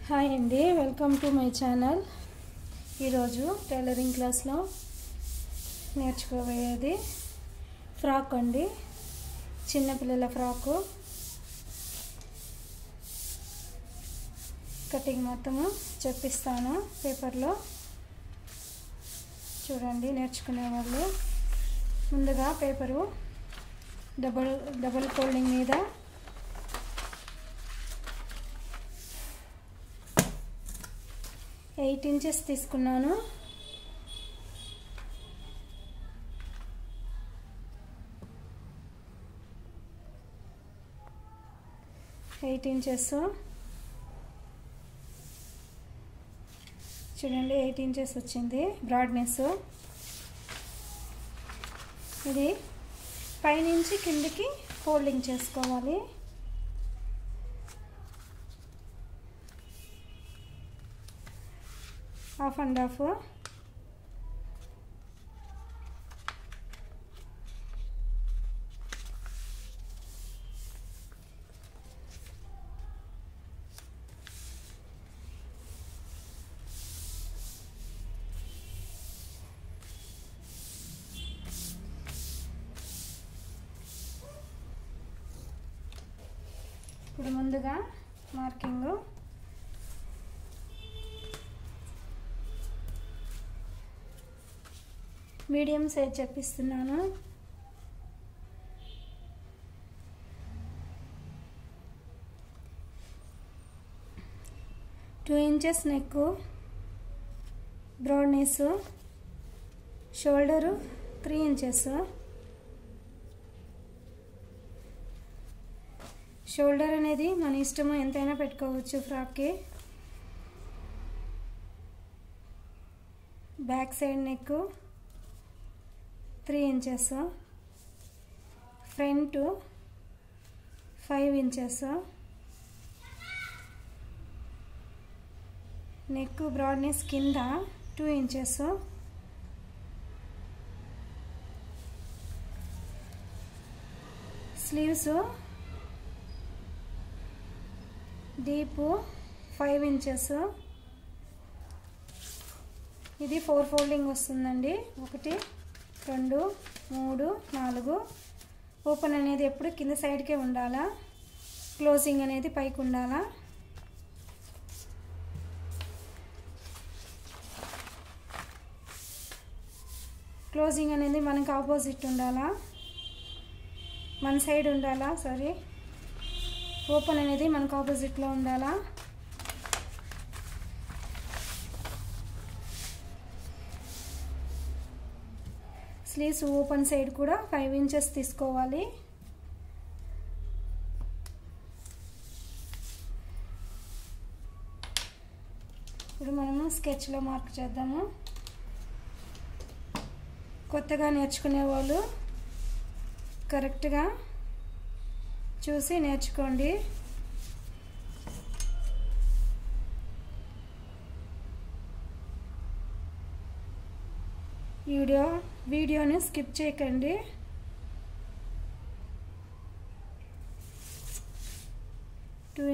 Hi అండి, welcome to my channel. ఈరోజు tailoring క్లాస్లో నేర్చుకోబోయేది ఫ్రాక్ అండి. చిన్నపిల్లల ఫ్రాకు కటింగ్ మొత్తము చెప్పిస్తాను పేపర్లో. చూడండి, నేర్చుకునే వాళ్ళు ముందుగా పేపరు డబుల్ ఫోల్డింగ్ మీద 8 ఇంచెస్ తీసుకున్నాను. చూడండి, 8 ఇంచెస్ వచ్చింది బ్రాడ్నెస్. ఇది పైనుంచి కిందికి ఫోల్డింగ్ చేసుకోవాలి. Half and half. ఇప్పుడు ముందుగా మార్కింగ్ మీడియం సైజ్ చెప్పిస్తున్నాను. Two inches neck, broadness, shoulder 3 inches. Shoulder అనేది మన ఇష్టము, ఎంతైనా పెట్టుకోవచ్చు ఫ్రాక్కి. Back side neck 3 inches, front 5 inches, neck broadness కింద 2 ఇంచెస్, స్లీవ్స్ డీప్ 5 ఇంచెస్. ఇది 4 ఫోల్డింగ్ వస్తుందండి. 1 2 3 4. ఓపెన్ అనేది ఎప్పుడు కింద సైడ్కే ఉండాలా, క్లోజింగ్ అనేది పైకి ఉండాలా. క్లోజింగ్ అనేది మనకు ఆపోజిట్ ఉండాలా, మన సైడ్ ఉండాలా. ఓపెన్ అనేది మనకు ఆపోజిట్లో ఉండాలా. స్లీవ్స్ ఓపెన్ సైడ్ కూడా 5 ఇంచెస్ తీసుకోవాలి. ఇప్పుడు మనము స్కెచ్లో మార్క్ చేద్దాము. కొత్తగా నేర్చుకునే వాళ్ళు కరెక్ట్గా చూసి నేర్చుకోండి. వీడియోని స్కిప్ చేయకండి. Two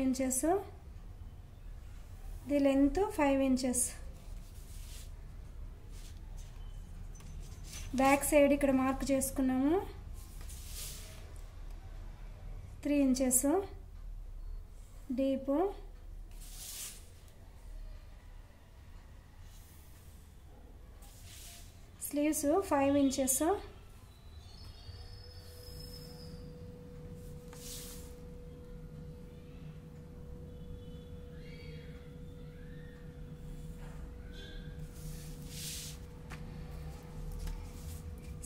inches. The length 5 inches. Back side ఇక్కడ మార్క్ చేసుకున్నాము 3 ఇంచెస్ డీప్. Sleeves 5 inches.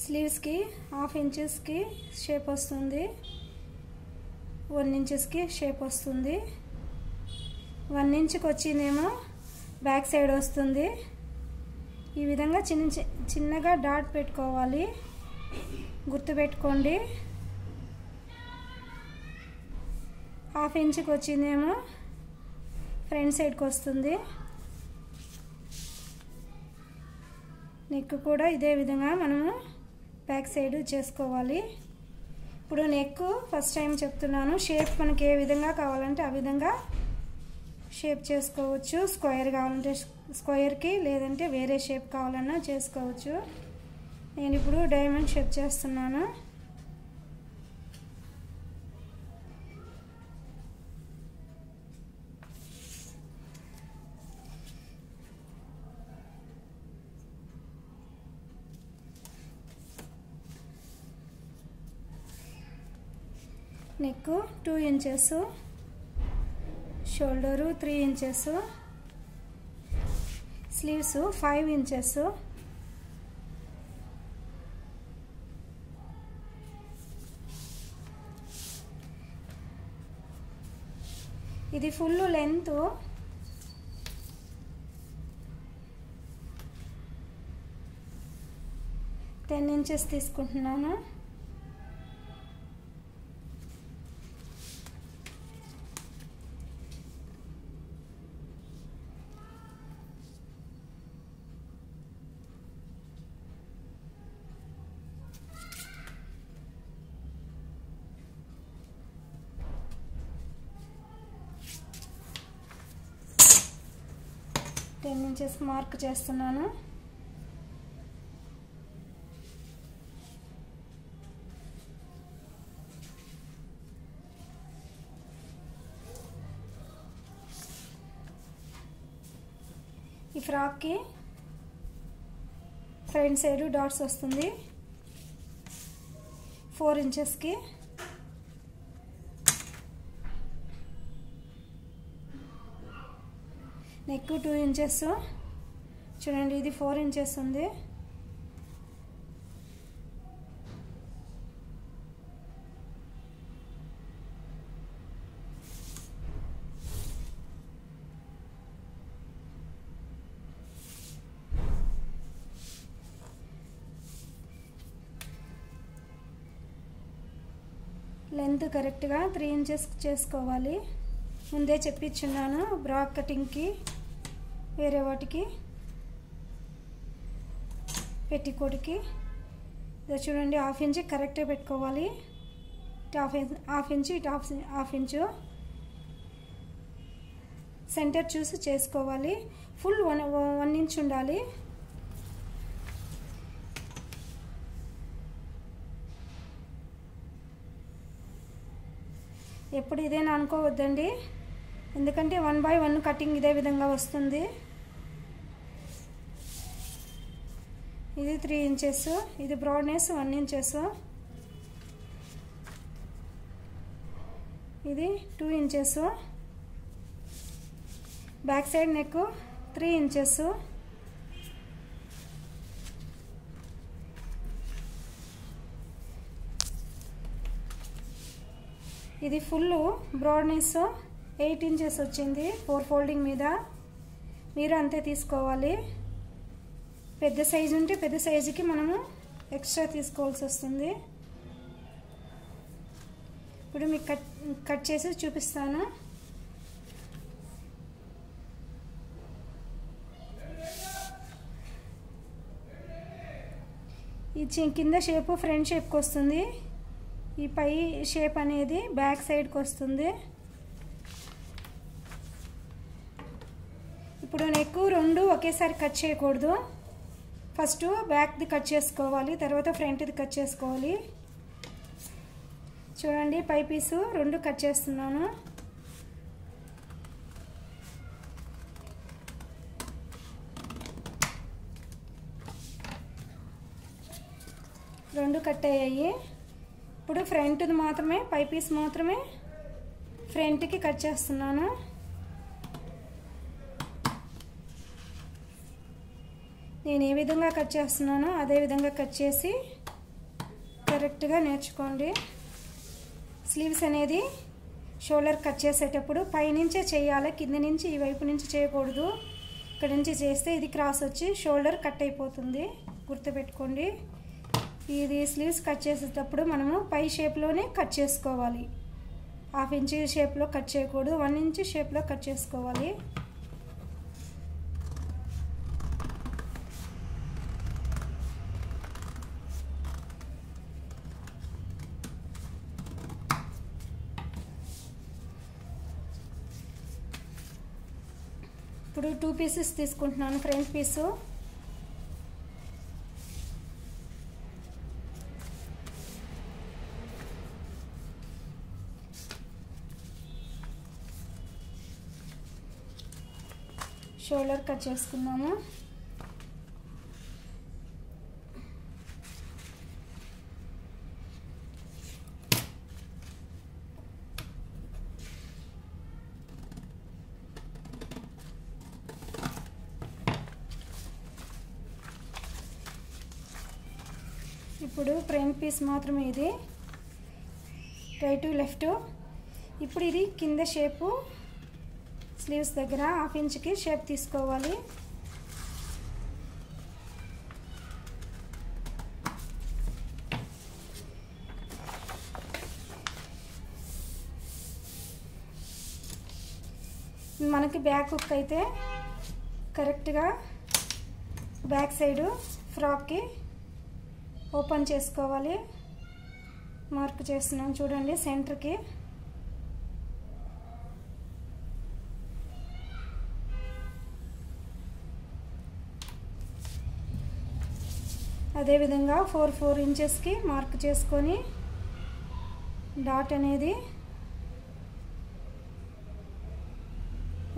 స్లీవ్స్కి 1/2 ఇంచెస్కి షేప్ వస్తుంది, 1 ఇంచెస్కి షేప్ వస్తుంది. 1 ఇంచుకి వచ్చిందేమో బ్యాక్ సైడ్ వస్తుంది. ఈ విధంగా చిన్నగా డాట్ పెట్టుకోవాలి, గుర్తుపెట్టుకోండి. 1/2 ఇంచుకి వచ్చిందేమో ఫ్రంట్ సైడ్కి వస్తుంది. నెక్ కూడా ఇదే విధంగా మనము బ్యాక్ సైడ్ చేసుకోవాలి. ఇప్పుడు నెక్ ఫస్ట్ టైం చెప్తున్నాను. షేప్ మనకి ఏ విధంగా కావాలంటే ఆ విధంగా షేప్ చేసుకోవచ్చు. స్క్వేర్ కావాలంటే స్క్వేర్కి, లేదంటే వేరే షేప్ కావాలన్నా చేసుకోవచ్చు. నేను ఇప్పుడు డైమండ్ షేప్ చేస్తున్నాను. Neck 2 inches, shoulder 3 inches, sleeves 5 inches. ఇది ఫుల్ లెంత్ 10 ఇంచెస్ తీసుకుంటున్నాను. మార్క్ చేస్తున్నాను. ఈ ఫ్రాక్కి ఫ్రంట్ సైడ్ డాట్స్ వస్తుంది 4 ఇంచెస్కి. నెక్ 2 ఇంచెస్, చూడండి ఇది 4 ఇంచెస్ ఉంది. లెంత్ కరెక్ట్గా 3 ఇంచెస్ చేసుకోవాలి. ముందే చెప్పించున్నాను బ్రా కటింగ్కి, వేరే వాటికి, పెట్టికోట్కి. ఇది చూడండి 1/2 ఇంచ్ కరెక్ట్గా పెట్టుకోవాలి. హాఫ్ ఇంచు ఇటు హాఫ్ ఇంచు సెంటర్ చూసి చేసుకోవాలి. ఫుల్ 1 ఇంచ్ ఉండాలి. ఎప్పుడు ఇదేనా అనుకోవద్దండి, ఎందుకంటే 1 by 1 కటింగ్ ఇదే విధంగా వస్తుంది. ఇది 3 ఇంచెస్, ఇది బ్రాడ్నెస్ 1 ఇంచెస్, ఇది 2 inches. Back side neck 3 inches. ఇది ఫుల్ బ్రాడ్నెస్ 8 ఇంచెస్ వచ్చింది 4 ఫోల్డింగ్ మీద. మీరు అంతే తీసుకోవాలి. పెద్ద సైజు ఉంటే పెద్ద సైజుకి మనము ఎక్స్ట్రా తీసుకోవాల్సి వస్తుంది. ఇప్పుడు మీకు కట్ చేసి చూపిస్తాను. ఈ కింద షేపు ఫ్రంట్ షేప్కి వస్తుంది, ఈ పై షేప్ అనేది బ్యాక్ సైడ్కి వస్తుంది. ఇప్పుడు నెక్ 2 ఒకేసారి కట్ చేయకూడదు. ఫస్ట్ బ్యాక్ది కట్ చేసుకోవాలి, తర్వాత ఫ్రంట్ది కట్ చేసుకోవాలి. చూడండి పై పీసు 2 కట్ చేస్తున్నాను. రెండు కట్ అయ్యాయి. ఇప్పుడు ఫ్రంట్ది మాత్రమే, పై పీస్ మాత్రమే ఫ్రంట్కి కట్ చేస్తున్నాను. నేను ఏ విధంగా కట్ చేస్తున్నానో అదే విధంగా కట్ చేసి కరెక్ట్గా నేర్చుకోండి. స్లీవ్స్ అనేది షోల్డర్ కట్ చేసేటప్పుడు పైనుంచే చేయాలి, కింద నుంచి ఈ వైపు నుంచి చేయకూడదు. ఇక్కడ నుంచి చేస్తే ఇది క్రాస్ వచ్చి షోల్డర్ కట్ అయిపోతుంది, గుర్తుపెట్టుకోండి. ఇది స్లీవ్స్ కట్ చేసేటప్పుడు మనము పై షేప్లోనే కట్ చేసుకోవాలి. 1/2 ఇంచ్ షేప్లో కట్ చేయకూడదు, 1 ఇంచ్ షేప్లో కట్ చేసుకోవాలి. ఇప్పుడు 2 పీసెస్ తీసుకుంటున్నాను ఫ్రంట్ పీసు. షోల్డర్ కట్ చేసుకున్నాము. ఇప్పుడు ఫ్రంట్ పీస్ మాత్రమే ఇది, రైట్ లెఫ్ట్. ఇప్పుడు ఇది కింద షేపు స్లీవ్స్ దగ్గర 1/2 ఇంచ్కి షేప్ తీసుకోవాలి. మనకి బ్యాక్ హుక్ అయితే కరెక్ట్గా బ్యాక్ సైడు ఫ్రాక్కి ఓపెన్ చేసుకోవాలి. మార్క్ చేస్తున్నాను చూడండి సెంటర్కి. అదేవిధంగా 4 ఇంచెస్కి మార్క్ చేసుకొని డాట్ అనేది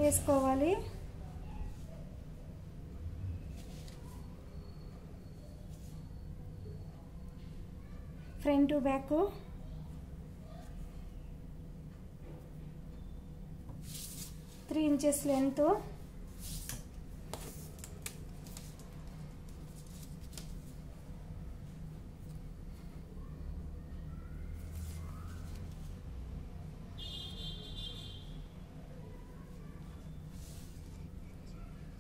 వేసుకోవాలి. Front back 3 inches length.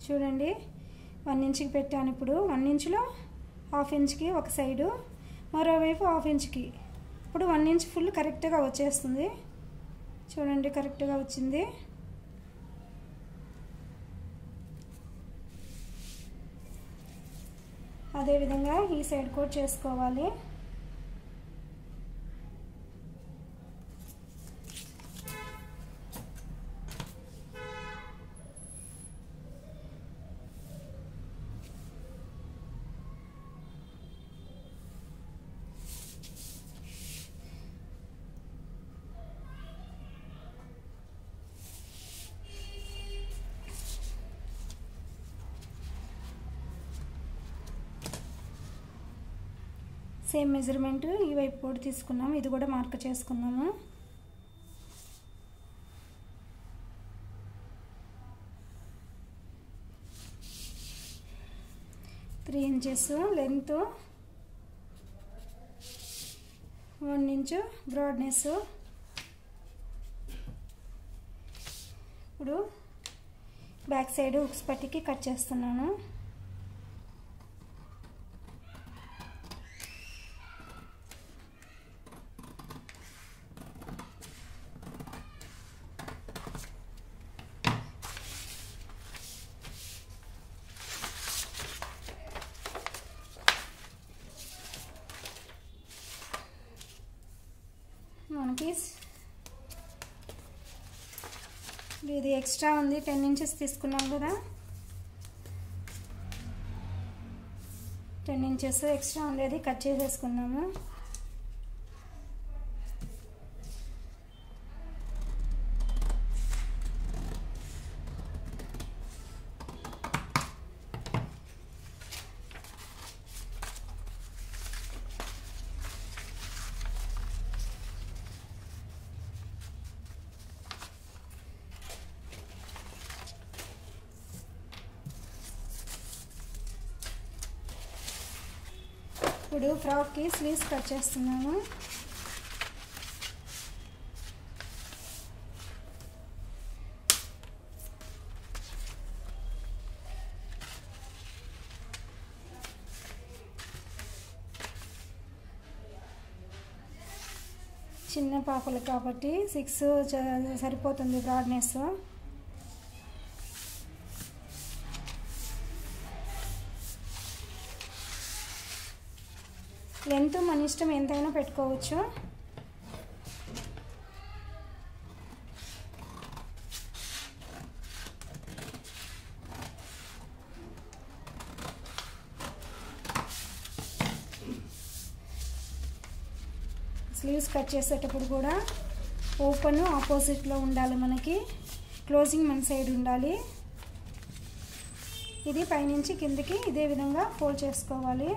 చూడండి 1 ఇంచ్కి పెట్టాను. ఇప్పుడు 1 ఇంచ్లో 1/2 ఇంచ్కి ఒక సైడు, మరోవైపు 1/2 ఇంచ్కి. ఇప్పుడు 1 ఇంచ్ ఫుల్ కరెక్ట్గా వచ్చేస్తుంది. చూడండి కరెక్ట్గా వచ్చింది. అదేవిధంగా ఈ సైడ్ కూడా చేసుకోవాలి. సేమ్ మెజర్మెంట్ ఈ వైపు కూడా తీసుకున్నాము. ఇది కూడా మార్క్ చేసుకున్నాము. Three inches length, 1 inch broadness. ఇప్పుడు బ్యాక్ సైడ్ హుక్స్ పట్టికి కట్ చేస్తున్నాను. మనకి ఇది ఎక్స్ట్రా ఉంది, 10 ఇంచెస్ తీసుకున్నాం కదా, 10 ఇంచెస్ ఎక్స్ట్రా ఉండేది కట్ చేసేసుకున్నాము. ఇప్పుడు ఫ్రాక్కి స్లీవ్స్ కట్ చేస్తున్నాను. చిన్న పాపలు కాబట్టి 6 సరిపోతుంది బ్రాడ్నెస్. లెంత్ మన ఇష్టం ఎంతైనా పెట్టుకోవచ్చు. స్లీవ్స్ కట్ చేసేటప్పుడు కూడా ఓపెన్ ఆపోజిట్లో ఉండాలి, మనకి క్లోజింగ్ మన సైడ్ ఉండాలి. ఇది పైనుంచి కిందకి ఇదే విధంగా ఫోల్డ్ చేసుకోవాలి.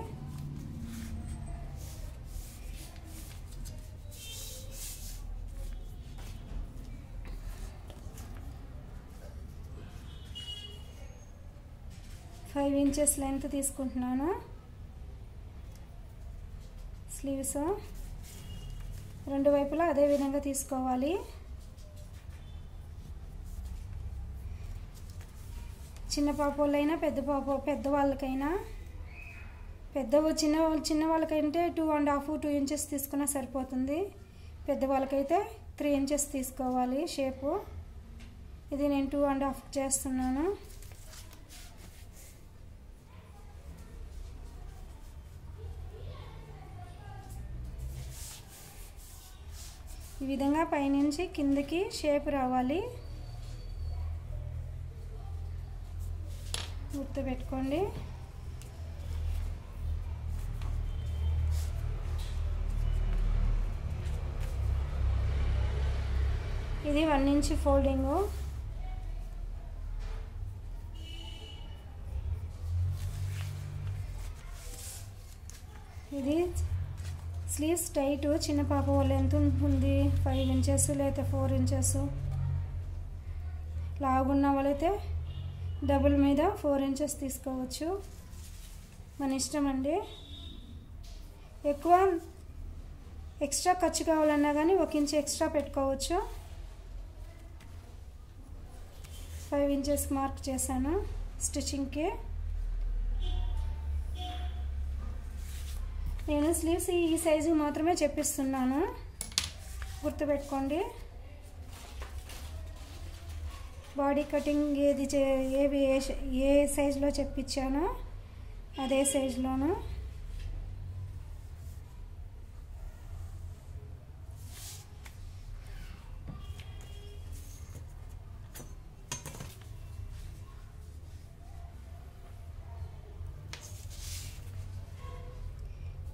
ఫైవ్ ఇంచెస్ లెంత్ తీసుకుంటున్నాను. స్లీవ్స్ రెండు వైపులా అదే విధంగా తీసుకోవాలి. చిన్న పాపలైనా పెద్దవాళ్ళకైనా చిన్న వాళ్ళకైతే 2.5 ఇంచెస్ తీసుకున్నా సరిపోతుంది. పెద్దవాళ్ళకైతే 3 ఇంచెస్ తీసుకోవాలి షేపు. ఇది నేను 2.5 చేస్తున్నాను. ఈ విధంగా పైనుంచి కిందకి షేప్ రావాలి, గుర్తుపెట్టుకోండి. ఇది 1 ఇంచ్ ఫోల్డింగు. ఇది స్లీవ్స్ టైట్ చిన్న పాప వాళ్ళు ఎంత ఉంటుంది, 5 ఇంచెస్ లేదా 4 ఇంచెస్. లాగున్న వాళ్ళైతే డబుల్ మీద 4 ఇంచెస్ తీసుకోవచ్చు, మన ఇష్టం అండి. ఎక్కువ ఎక్స్ట్రా ఖర్చు కావాలన్నా కానీ 1 ఇంచ్ ఎక్స్ట్రా పెట్టుకోవచ్చు. 5 ఇంచెస్ మార్క్ చేశాను స్టిచ్చింగ్కి. నేను స్లీవ్స్ ఈ సైజు మాత్రమే చెప్పిస్తున్నాను, గుర్తుపెట్టుకోండి. బాడీ కటింగ్ ఏ సైజులో చెప్పించానో అదే సైజులోను.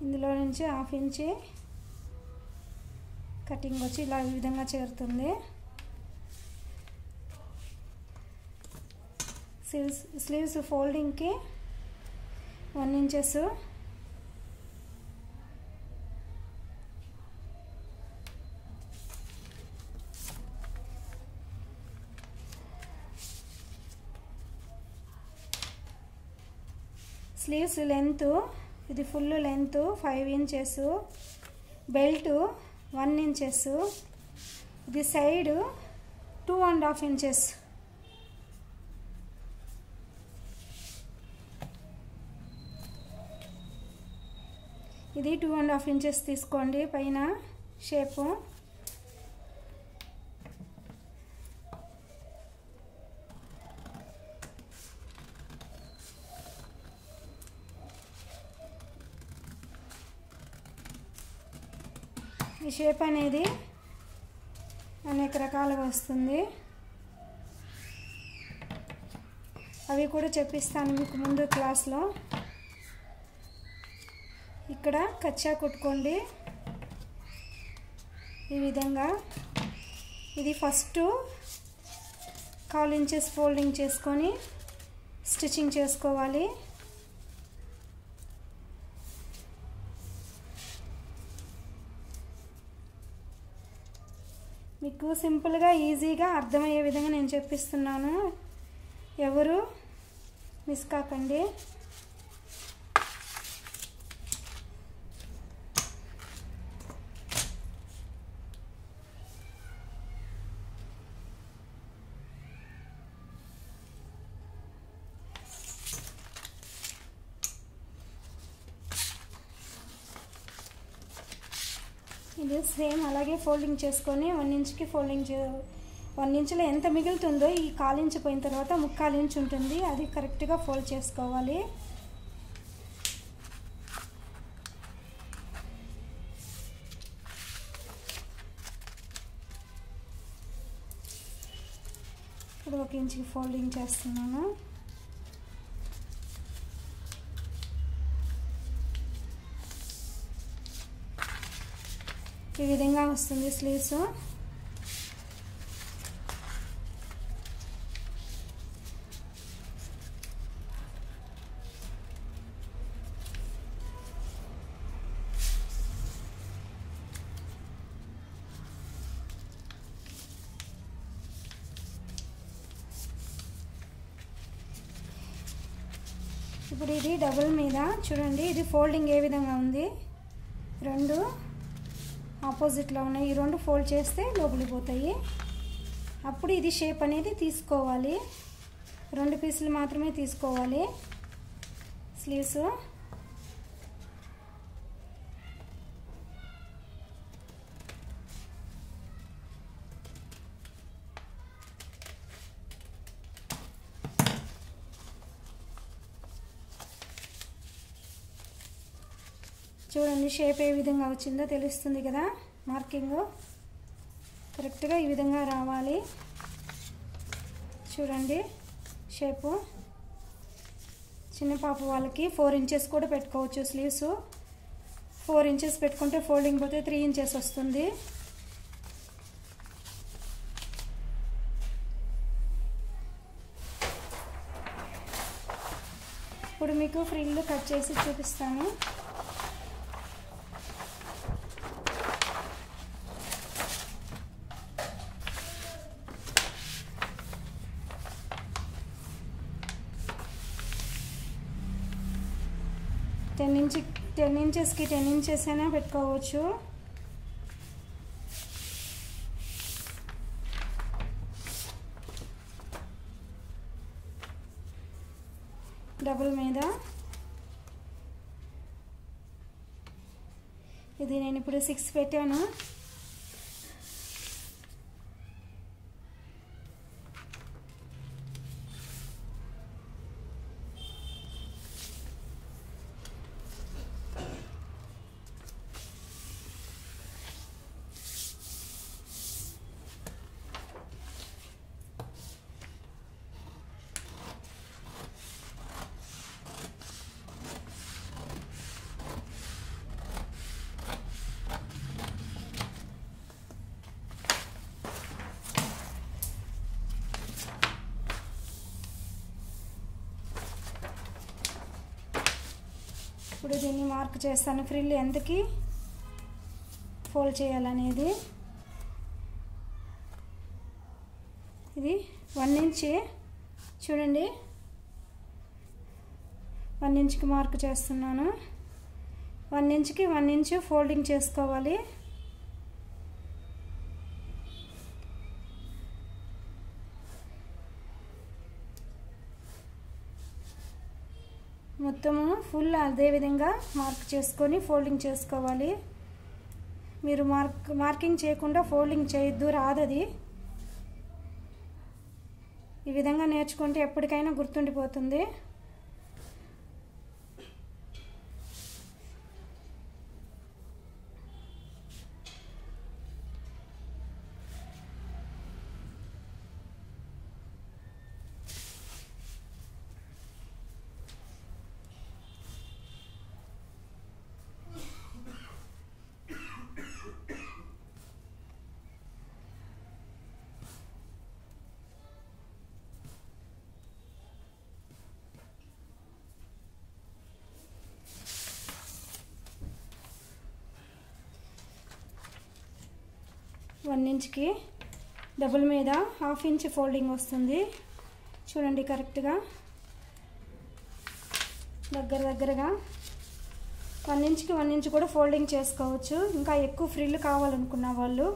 ఇందులో నుంచి 1/2 ఇంచ్ కటింగ్ వచ్చి ఇలా ఈ విధంగా చేరుతుంది. స్లీవ్స్ ఫోల్డింగ్కి 1 ఇంచెస్, స్లీవ్స్ లెంత్ ఇది full length 5 inches, belt 1 inches, ఇది సైడ్ 2.5 ఇంచెస్. ఇది 2.5 ఇంచెస్ తీసుకోండి పైన షేపు. ఈ షేప్ అనేది అనేక రకాలుగా వస్తుంది, అవి కూడా చెప్పిస్తాను మీకు ముందు క్లాస్లో. ఇక్కడ కచ్చా కుట్టుకోండి ఈ విధంగా. ఇది ఫస్ట్ 1/4 ఇంచెస్ ఫోల్డింగ్ చేసుకొని స్టిచ్చింగ్ చేసుకోవాలి. మీకు సింపుల్గా ఈజీగా అర్థమయ్యే విధంగా నేను చెప్పిస్తున్నాను, ఎవరు మిస్ కాకండి. ఇది సేమ్ అలాగే ఫోల్డింగ్ చేసుకొని 1 ఇంచ్కి 1 ఇంచులో ఎంత మిగులుతుందో ఈ 1/4 ఇంచ్ పోయిన తర్వాత 3/4 ఇంచ్ ఉంటుంది, అది కరెక్ట్గా ఫోల్డ్ చేసుకోవాలి. ఇప్పుడు 1 ఇంచ్కి ఫోల్డింగ్ చేస్తున్నాను. ఈ విధంగా వస్తుంది స్లీవ్స్. ఇప్పుడు ఇది డబుల్ మీద చూడండి, ఇది ఫోల్డింగ్ ఏ విధంగా ఉంది, రెండు ఆపోజిట్లో ఉన్నాయి. ఈ రెండు ఫోల్డ్ చేస్తే లోపలికి పోతాయి. అప్పుడు ఇది షేప్ అనేది తీసుకోవాలి. 2 పీసులు మాత్రమే తీసుకోవాలి స్లీవ్స్. చూడండి షేప్ ఏ విధంగా వచ్చిందో తెలుస్తుంది కదా. మార్కింగ్ కరెక్ట్గా ఈ విధంగా రావాలి. చూడండి షేపు. చిన్న పాప వాళ్ళకి 4 ఇంచెస్ కూడా పెట్టుకోవచ్చు స్లీవ్స్. 4 ఇంచెస్ పెట్టుకుంటే ఫోల్డింగ్ పోతే 3 ఇంచెస్ వస్తుంది. ఇప్పుడు మీకు ఫ్రిల్ కట్ చేసి చూపిస్తాను. టెన్ ఇంచెస్కి 10 ఇంచెస్ అయినా పెట్టుకోవచ్చు. డబుల్ మీద ఇది నేను ఇప్పుడు 6 పెట్టాను. ఇప్పుడు దీన్ని మార్క్ చేస్తాను, ఫ్రిల్ ఎంతకి ఫోల్డ్ చేయాలనేది. ఇది 1 ఇంచ్ చూడండి, 1 ఇంచ్కి మార్క్ చేస్తున్నాను. 1 ఇంచ్కి 1 ఇంచ్ ఫోల్డింగ్ చేసుకోవాలి. మొత్తము ఫుల్ అదే విధంగా మార్క్ చేసుకొని ఫోల్డింగ్ చేసుకోవాలి. మీరు మార్కింగ్ చేయకుండా ఫోల్డింగ్ చేయొద్దు, రాదది. ఈ విధంగా నేర్చుకుంటే ఎప్పటికైనా గుర్తుండిపోతుంది. వన్ ఇంచ్కి డబుల్ మీద 1/2 ఇంచ్ ఫోల్డింగ్ వస్తుంది. చూడండి కరెక్ట్గా దగ్గరగా 1 ఇంచ్కి 1 ఇంచ్ కూడా ఫోల్డింగ్ చేసుకోవచ్చు. ఇంకా ఎక్కువ ఫ్రిల్ కావాలనుకున్న వాళ్ళు.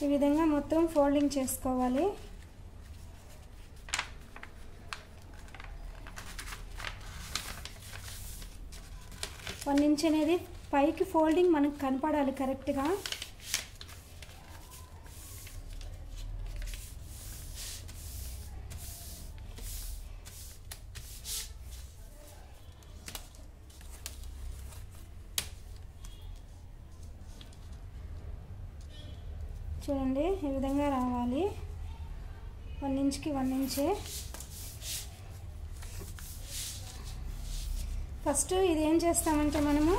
ఈ విధంగా మొత్తం ఫోల్డింగ్ చేసుకోవాలి. వన్ ఇంచ్ అనేది పైకి ఫోల్డింగ్ మనకు కనపడాలి కరెక్ట్గా. చూడండి ఈ విధంగా రావాలి. 1 ఇంచ్కి 1 ఇంచే. ఫస్ట్ ఇది ఏం చేస్తామంటే మనము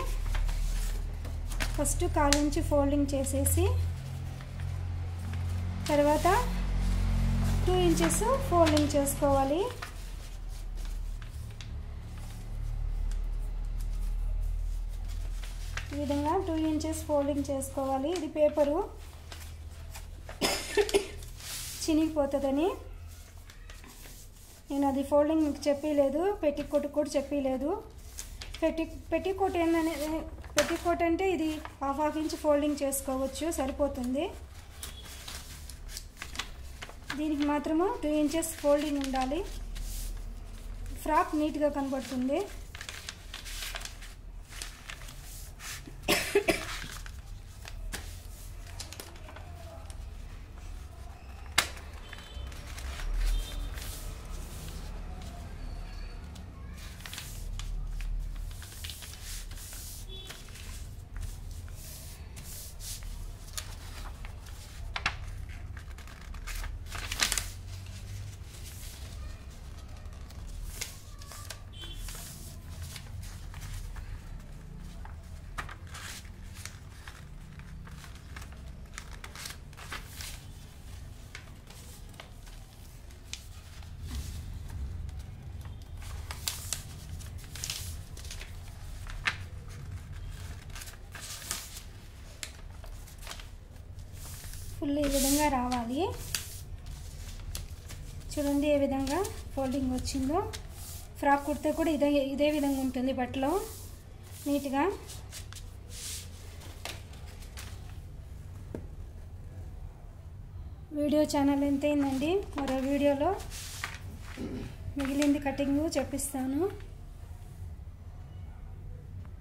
ఫస్ట్ 1/4 ఇంచ్ ఫోల్డింగ్ చేసేసి తర్వాత 2 ఇంచెస్ ఫోల్డింగ్ చేసుకోవాలి. ఈ విధంగా 2 ఇంచెస్ ఫోల్డింగ్ చేసుకోవాలి. ఇది పేపరు చినిగిపోతుందని నేను అది ఫోల్డింగ్ మీకు చెప్పలేదు, పెట్టికోట్ కూడా చెప్పలేదు. పెట్టికోట్ ఏంటనేది, పెట్టికోట్ అంటే ఇది హాఫ్ ఇంచ్ ఫోల్డింగ్ చేసుకోవచ్చు, సరిపోతుంది. దీనికి మాత్రము 2 ఇంచెస్ ఫోల్డింగ్ ఉండాలి. ఫ్రాక్ నీట్గా కనబడుతుంది. ఫుల్ ఈ విధంగా రావాలి. చూడండి ఏ విధంగా ఫోల్డింగ్ వచ్చిందో. ఫ్రాక్ కుడితే కూడా ఇదే విధంగా ఉంటుంది బట్టలో నీట్గా. వీడియో ఛానల్ ఎంత అయిందండి, మరో వీడియోలో మిగిలింది కటింగ్ చెప్పిస్తాను.